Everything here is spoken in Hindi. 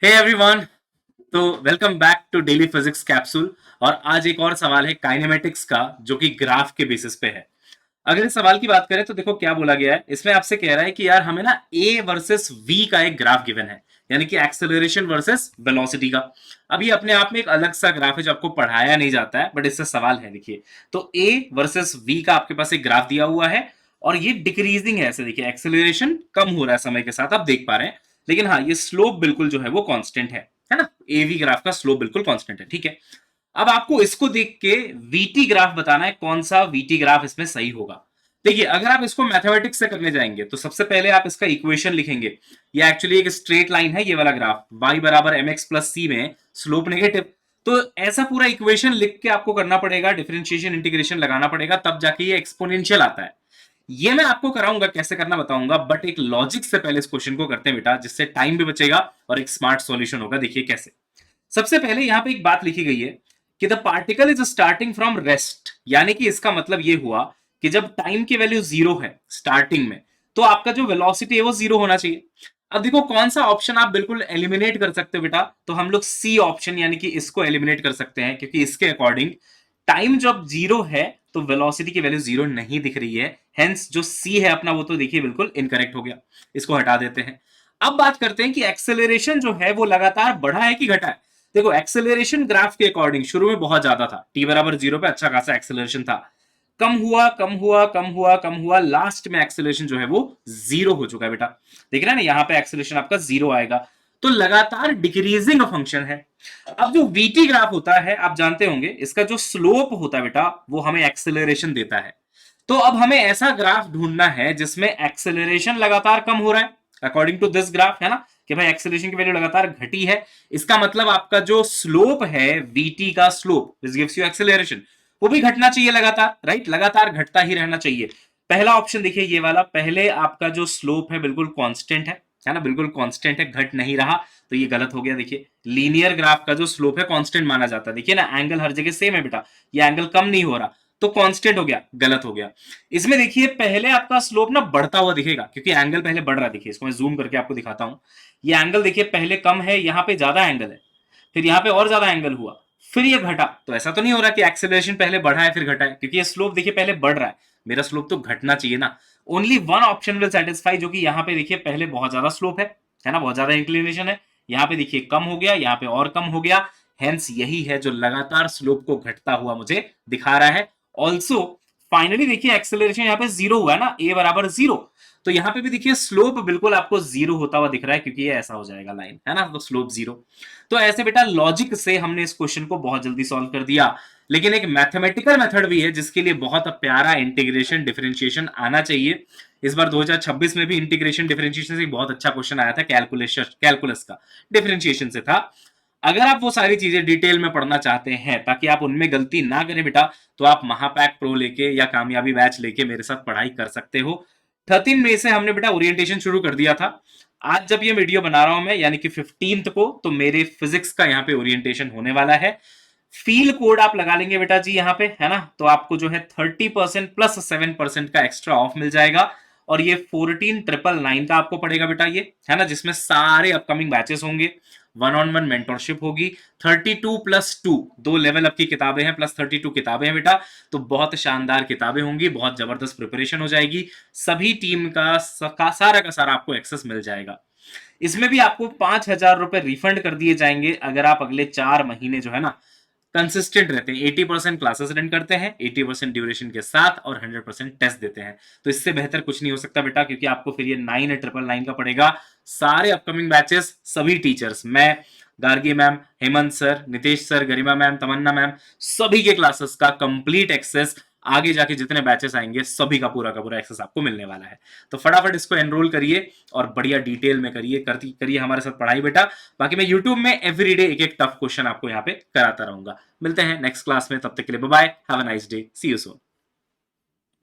हे एवरीवन। तो welcome back to daily physics capsule. और आज एक और सवाल है काइनेमेटिक्स का, जो कि ग्राफ के बेसिस पे है। अगर इस सवाल की बात करें तो देखो क्या बोला गया है इसमें। आपसे कह रहा है कि यार हमें ना ए वर्सेस वी का एक ग्राफ गिवन है, यानी कि एक्सेलरेशन वर्सेस वेलोसिटी का। अभी अपने आप में एक अलग सा ग्राफ है जो आपको पढ़ाया नहीं जाता है, बट इससे सवाल है। देखिए, तो ए वर्सेस वी का आपके पास एक ग्राफ दिया हुआ है और ये डिक्रीजिंग है। ऐसे देखिए, एक्सेलरेशन कम हो रहा है समय के साथ, आप देख पा रहे हैं। लेकिन हाँ, ये स्लोप बिल्कुल जो है वो कांस्टेंट है ना। एवी ग्राफ का स्लोप बिल्कुल कांस्टेंट है, ठीक है। अब आपको इसको देख के वीटी ग्राफ बताना है, कौन सा वीटी ग्राफ इसमें सही होगा। देखिए, अगर आप इसको मैथमेटिक्स से करने जाएंगे तो सबसे पहले आप इसका इक्वेशन लिखेंगे। ये एक्चुअली एक स्ट्रेट लाइन है, ये वाला ग्राफ y बराबर एम एक्स प्लस सी में स्लोप नेगेटिव। तो ऐसा पूरा इक्वेशन लिख के आपको करना पड़ेगा, डिफरेंशिएशन इंटीग्रेशन लगाना पड़ेगा, तब जाके ये एक्सपोनेंशियल आता है। ये मैं आपको कराऊंगा, कैसे करना बताऊंगा, बट एक लॉजिक से पहले इस क्वेश्चन को करते हैं बेटा, जिससे टाइम भी बचेगा और एक स्मार्ट सॉल्यूशन होगा। देखिए कैसे। सबसे पहले यहां पे एक बात लिखी गई है कि the particle is starting from rest, यानी कि इसका मतलब ये हुआ कि जब टाइम की वैल्यू जीरो है स्टार्टिंग में, तो आपका जो वेलोसिटी है वो जीरो होना चाहिए। अब देखो कौन सा ऑप्शन आप बिल्कुल एलिमिनेट कर सकते हो बेटा, तो हम लोग सी ऑप्शन यानी कि इसको एलिमिनेट कर सकते हैं, क्योंकि इसके अकॉर्डिंग टाइम जब जीरो है तो वेलोसिटी की वैल्यू जीरो नहीं दिख रही है। हेंस जो सी है अपना, वो तो देखिए बिल्कुल इनकरेक्ट हो गया। इसको हटा देते हैं। अब बात करते हैं कि एक्सेलरेशन जो है वो लगातार बढ़ा है कि घटा है। देखो, एक्सेलरेशन ग्राफ के अकॉर्डिंग शुरू में बहुत ज्यादा था, टी बराबर जीरो पे अच्छा खासा एक्सेलरेशन था। कम हुआ, कम हुआ, कम हुआ, कम हुआ, लास्ट में एक्सेलरेशन जो है वो जीरो हो चुका है बेटा। देख रहे हैं ना, यहां पे एक्सेलरेशन आपका जीरो आएगा। तो लगातार डिक्रीजिंग फंक्शन है। अब जो वीटी ग्राफ होता है, आप जानते होंगे, इसका जो स्लोप होता है बेटा, वो हमें एक्सेलरेशन देता है। तो अब हमें ऐसा ग्राफ ढूंढना है जिसमें एक्सेलरेशन लगातार कम हो रहा है, अकॉर्डिंग टू दिस ग्राफ, है ना, कि भाई एक्सेलरेशन की वैल्यू लगातार घटी है। इसका मतलब आपका जो स्लोप है, वीटी का slope, this gives you acceleration, वो भी घटना चाहिए लगातार, राइट, लगातार घटता ही रहना चाहिए। पहला ऑप्शन देखिए, ये वाला, पहले आपका जो स्लोप है बिल्कुल कांस्टेंट है ना, बिल्कुल कांस्टेंट है, घट नहीं रहा, तो ये गलत हो गया। देखिए, लीनियर ग्राफ का जो स्लोप है कांस्टेंट माना जाता है। देखिए ना, एंगल हर जगह सेम है बेटा, ये एंगल कम नहीं हो रहा, तो कांस्टेंट हो गया, गलत हो गया। इसमें देखिए पहले आपका स्लोप ना बढ़ता हुआ दिखेगा, क्योंकि एंगल पहले बढ़ रहा है। देखिए, इसको मैं जूम करके आपको दिखाता हूं। ये एंगल देखिए पहले कम है, यहां पे ज्यादा एंगल है, फिर यहां पे और ज्यादा एंगल हुआ, फिर ये घटा। तो ऐसा तो नहीं हो रहा कि एक्सेलरेशन पहले बढ़ा है फिर घटा है, क्योंकि ये स्लोप देखिए पहले बढ़ रहा है। मेरा स्लोप तो घटना चाहिए ना। Only one option will satisfy, जो कि यहां पे देखिए पहले बहुत ज्यादा स्लोप है ना, बहुत ज्यादा इंक्लिनेशन है। यहां पे देखिए कम हो गया, यहां पे और कम हो गया। हेंस यही है जो लगातार स्लोप को घटता हुआ मुझे दिखा रहा है। ऑल्सो फाइनली देखिए एक्सेलरेशन यहाँ पे जीरो हुआ है ना, ए बराबर जीरो। तो यहाँ पे भी देखिए स्लोप बिल्कुल आपको जीरो होता हुआ दिख रहा है, क्योंकि ये ऐसा हो जाएगा लाइन, है ना, तो स्लोप जीरो। तो ऐसे बेटा लॉजिक से हमने इस क्वेश्चन को बहुत जल्दी सॉल्व कर दिया। लेकिन एक मैथमेटिकल मेथड भी है जिसके लिए बहुत प्यारा इंटीग्रेशन डिफरेंशिएशन आना चाहिए। इस बार 2026 में भी इंटीग्रेशन डिफरेंशिएशन से बहुत अच्छा क्वेश्चन आया था, कैलकुलस का डिफरेंशिएशन से था। अगर आप वो सारी चीजें डिटेल में पढ़ना चाहते हैं ताकि आप उनमें गलती ना करें बेटा, तो आप महापैक प्रो लेके या कामयाबी बैच लेके मेरे साथ पढ़ाई कर सकते हो। 13 मई से हमने बेटा ओरिएंटेशन शुरू कर दिया था। आज जब ये वीडियो बना रहा हूं मैं, यानी कि 15th को, तो मेरे फिजिक्स का यहाँ पे ओरिएंटेशन होने वाला है। फील कोड आप लगा लेंगे बेटा जी यहाँ पे, है ना, तो आपको जो है 30% प्लस 7% का एक्स्ट्रा ऑफ मिल जाएगा। और ये 14,999 का आपको पड़ेगा बेटा, ये है ना, जिसमें सारे अपकमिंग बैचेस होंगे, वन ऑन वन मेंटरशिप होगी। 32+2, दो लेवल अप की किताबें हैं, प्लस 32 किताबें हैं बेटा। तो बहुत शानदार किताबें होंगी, बहुत जबरदस्त प्रिपरेशन हो जाएगी। सभी टीम का सारा आपको एक्सेस मिल जाएगा। इसमें भी आपको 5,000 रुपए रिफंड कर दिए जाएंगे अगर आप अगले 4 महीने जो है ना कंसिस्टेंट रहते हैं, 80% क्लासेस अटेंड करते हैं, 80% ड्यूरेशन के साथ, और 100% टेस्ट देते हैं। तो इससे बेहतर कुछ नहीं हो सकता बेटा, क्योंकि आपको फिर ये 9,999 का पड़ेगा। सारे अपकमिंग बैचेस, सभी टीचर्स, मैं, Gargi ma'am, Hemant sir, Nitesh sir, Garima ma'am, Tamanna ma'am, सभी के क्लासेस का कंप्लीट एक्सेस, आगे जाके जितने बैचेस आएंगे सभी का पूरा एक्सेस आपको मिलने वाला है। तो फटाफट इसको एनरोल करिए और बढ़िया डिटेल में करिए हमारे साथ पढ़ाई बेटा। बाकी मैं यूट्यूब में एवरीडे एक एक टफ क्वेश्चन आपको यहाँ पे कराता रहूंगा। मिलते हैं नेक्स्ट क्लास में, तब तक के लिए bye bye, have a nice day, see you soon.